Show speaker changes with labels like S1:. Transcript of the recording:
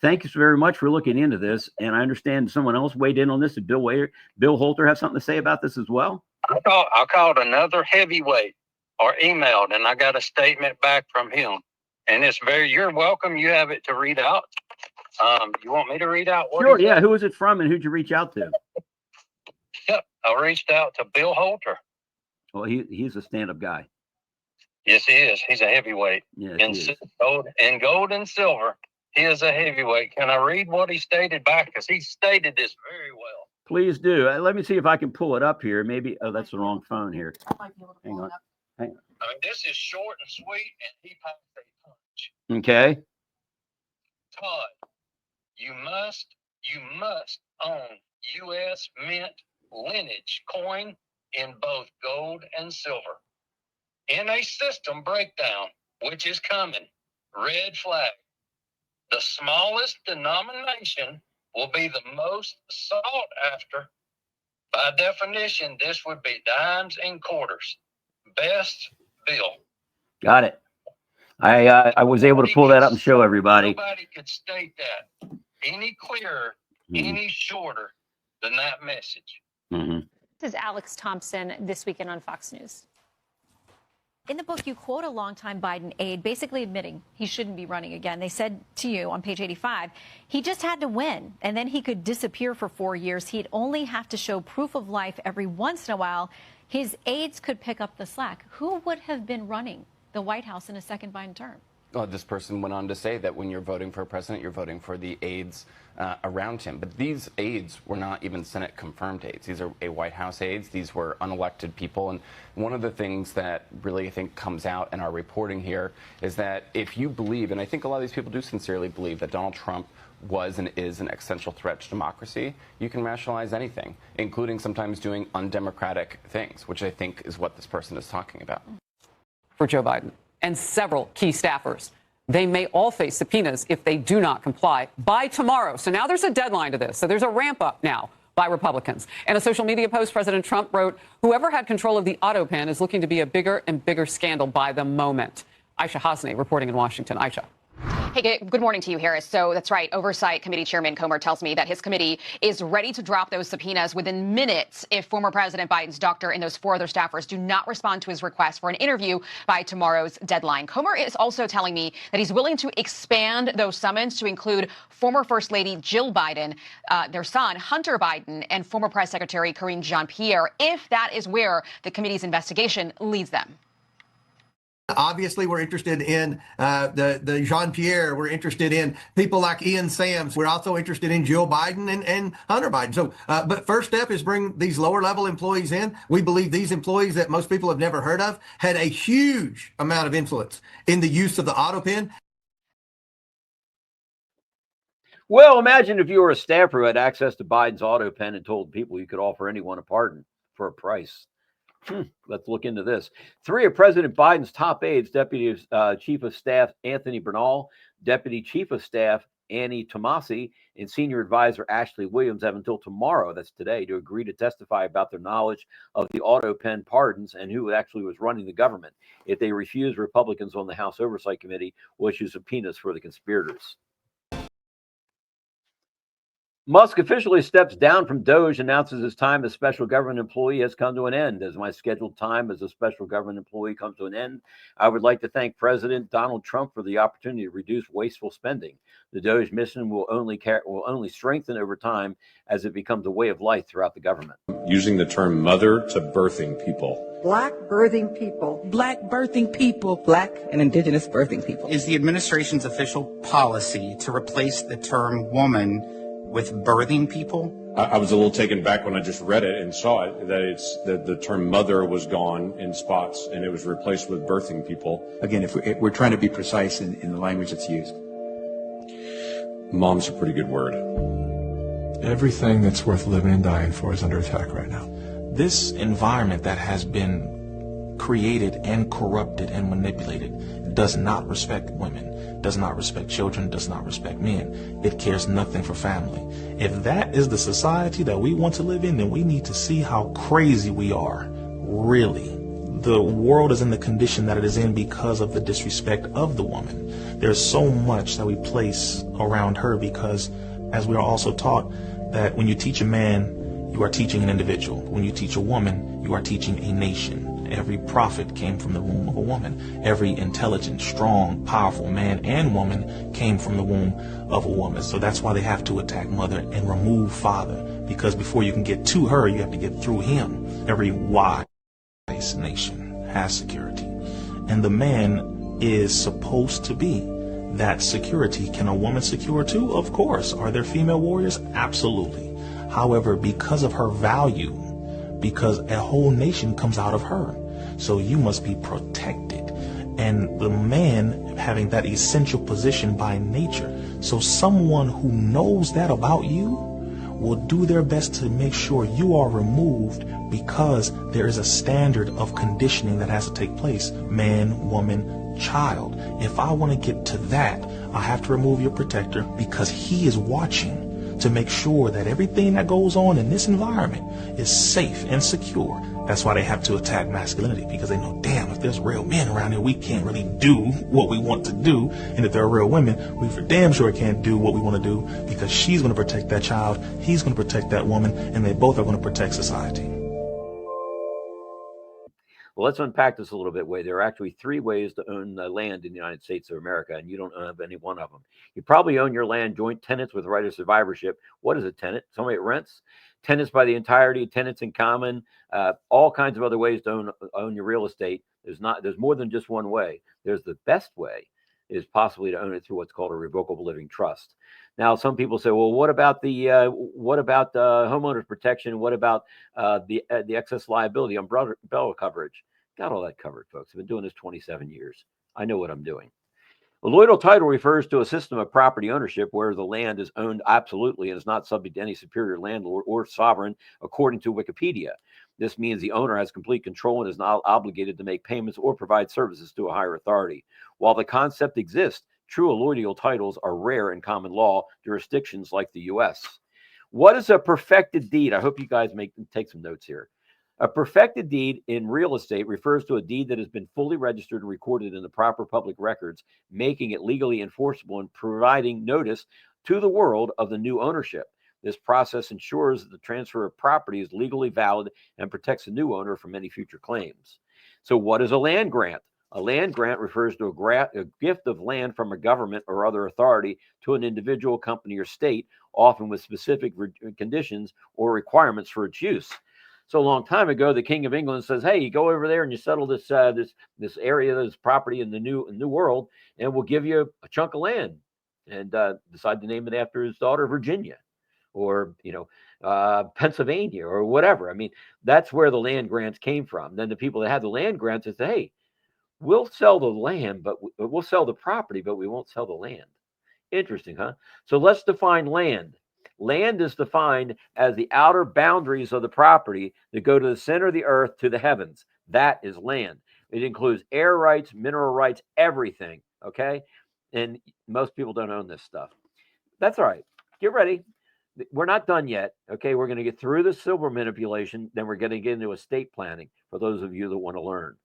S1: Thank you very much for looking into this. And I understand someone else weighed in on this. Did Bill Holter have something to say about this as well?
S2: I called another heavyweight or emailed, and I got a statement back from him. And it's you're welcome. You have it to read out. You want me to read out what
S1: Sure, yeah. Who was it from and who'd you reach out to?
S2: Yep, I reached out to Bill Holter.
S1: Well, he's a stand-up guy.
S2: Yes, he is. He's a heavyweight.
S1: Yes,
S2: in gold and silver. He is a heavyweight. Can I read what he stated back? Because he stated this very well.
S1: Please do. Let me see if I can pull it up here. Maybe. Oh, that's the wrong phone here.
S3: I might be able to pull it up.
S1: Hang on.
S2: I mean, this is short and sweet, and he packs a punch.
S1: Okay.
S2: Todd, you must own U.S. mint lineage coin in both gold and silver. In a system breakdown, which is coming, red flag. The smallest denomination will be the most sought after. By definition, this would be dimes and quarters. Best Bill.
S1: Got it. I was able to pull that up and show everybody.
S2: Nobody could state that any clearer, any shorter than that message.
S1: Mm-hmm.
S4: This is Alex Thompson this weekend on Fox News. In the book, you quote a longtime Biden aide basically admitting he shouldn't be running again. They said to you on page 85, he just had to win, and then he could disappear for 4 years. He'd only have to show proof of life every once in a while. His aides could pick up the slack. Who would have been running the White House in a second Biden term?
S5: Well, this person went on to say that when you're voting for a president, you're voting for the aides around him. But these aides were not even Senate confirmed aides. These are White House aides. These were unelected people. And one of the things that really, I think, comes out in our reporting here is that if you believe, and I think a lot of these people do sincerely believe that Donald Trump was and is an existential threat to democracy, you can rationalize anything, including sometimes doing undemocratic things, which I think is what this person is talking about.
S6: For Joe Biden and several key staffers. They may all face subpoenas if they do not comply by tomorrow. So now there's a deadline to this. So there's a ramp up now by Republicans. In a social media post, President Trump wrote, whoever had control of the auto pen is looking to be a bigger and bigger scandal by the moment. Aisha Hasney reporting in Washington. Aisha.
S7: Hey, good morning to you, Harris. So that's right. Oversight Committee Chairman Comer tells me that his committee is ready to drop those subpoenas within minutes if former President Biden's doctor and those 4 other staffers do not respond to his request for an interview by tomorrow's deadline. Comer is also telling me that he's willing to expand those summons to include former First Lady Jill Biden, their son Hunter Biden, and former Press Secretary Karine Jean-Pierre, if that is where the committee's investigation leads them.
S8: Obviously, we're interested in the Jean-Pierre. We're interested in people like Ian Sams. We're also interested in Jill Biden and Hunter Biden. So, but first step is bring these lower level employees in. We believe these employees that most people have never heard of had a huge amount of influence in the use of the auto pen.
S1: Well, imagine if you were a staffer who had access to Biden's auto pen and told people you could offer anyone a pardon for a price. Let's look into this. 3 of President Biden's top aides, Deputy Chief of Staff Anthony Bernal, Deputy Chief of Staff Annie Tomasi, and Senior Advisor Ashley Williams have until tomorrow, that's today, to agree to testify about their knowledge of the auto pen pardons and who actually was running the government. If they refuse, Republicans on the House Oversight Committee will issue subpoenas for the conspirators. Musk officially steps down from DOJ, announces his time as special government employee has come to an end. As my scheduled time as a special government employee comes to an end, I would like to thank President Donald Trump for the opportunity to reduce wasteful spending. The DOJ mission will only strengthen over time as it becomes a way of life throughout the government.
S9: Using the term mother to birthing people.
S10: Black birthing people. Black birthing people. Black and indigenous birthing people.
S11: Is the administration's official policy to replace the term woman with birthing people?
S9: I was a little taken back when I just read it and saw it, that it's that the term mother was gone in spots and it was replaced with birthing people.
S12: Again, if we're trying to be precise in the language that's used.
S9: Mom's a pretty good word.
S13: Everything that's worth living and dying for is under attack right now.
S14: This environment that has been
S13: created and corrupted and manipulated, does not respect women, does not respect children, does not respect men. It cares nothing for family. If that is the society that we want to live in, then we need to see how crazy we are. Really. The world is in the condition that it is in because of the disrespect of the woman. There's so much that we place around her because, as we are also taught, that when you teach a man, you are teaching an individual. When you teach a woman, you are teaching a nation. Every prophet came from the womb of a woman. Every intelligent, strong, powerful man and woman came from the womb of a woman. So that's why they have to attack mother and remove father, because before you can get to her, you have to get through him. Every wise nation has security, and the man is supposed to be that security. Can a woman secure too? Of course. Are there female warriors? Absolutely. However, because of her value, because a whole nation comes out of her, so you must be protected. And the man having that essential position by nature, so someone who knows that about you will do their best to make sure you are removed, because there is a standard of conditioning that has to take place. Man, woman, child. If I want to get to that, I have to remove your protector, because he is watching to make sure that everything that goes on in this environment is safe and secure. That's why they have to attack masculinity, because they know, damn, if there's real men around here, we can't really do what we want to do. And if there are real women, we for damn sure can't do what we want to do, because she's going to protect that child, he's going to protect that woman, and they both are going to protect society.
S1: Well, let's unpack this a little bit. There are actually 3 ways to own land in the United States of America, and you don't own any one of them. You probably own your land joint tenants with right of survivorship. What is a tenant? Somebody that rents. Tenants by the entirety, tenants in common, all kinds of other ways to own your real estate. There's more than just one way. There's the best way is possibly to own it through what's called a revocable living trust. Now, some people say, well, what about the homeowners protection? What about the excess liability, umbrella coverage? Got all that covered, folks. I've been doing this 27 years. I know what I'm doing. Allodial title refers to a system of property ownership where the land is owned absolutely and is not subject to any superior landlord or sovereign, according to Wikipedia. This means the owner has complete control and is not obligated to make payments or provide services to a higher authority. While the concept exists, true allodial titles are rare in common law jurisdictions like the U.S. What is a perfected deed? I hope you guys take some notes here. A perfected deed in real estate refers to a deed that has been fully registered and recorded in the proper public records, making it legally enforceable and providing notice to the world of the new ownership. This process ensures that the transfer of property is legally valid and protects the new owner from any future claims. So what is a land grant? A land grant refers to a gift of land from a government or other authority to an individual, company, or state, often with specific conditions or requirements for its use. So a long time ago, the King of England says, hey, you go over there and you settle this area, this property in the new world, and we'll give you a chunk of land, and decide to name it after his daughter, Virginia, or Pennsylvania, or whatever. I mean, that's where the land grants came from. Then the people that had the land grants said, hey, we'll sell the land, but we'll sell the property, but we won't sell the land. Interesting, huh? So let's define land. Land is defined as the outer boundaries of the property that go to the center of the earth to the heavens. That is land. It includes air rights, mineral rights, everything, okay? And most people don't own this stuff. That's all right. Get ready. We're not done yet, okay? We're going to get through the silver manipulation, then we're going to get into estate planning for those of you that want to learn.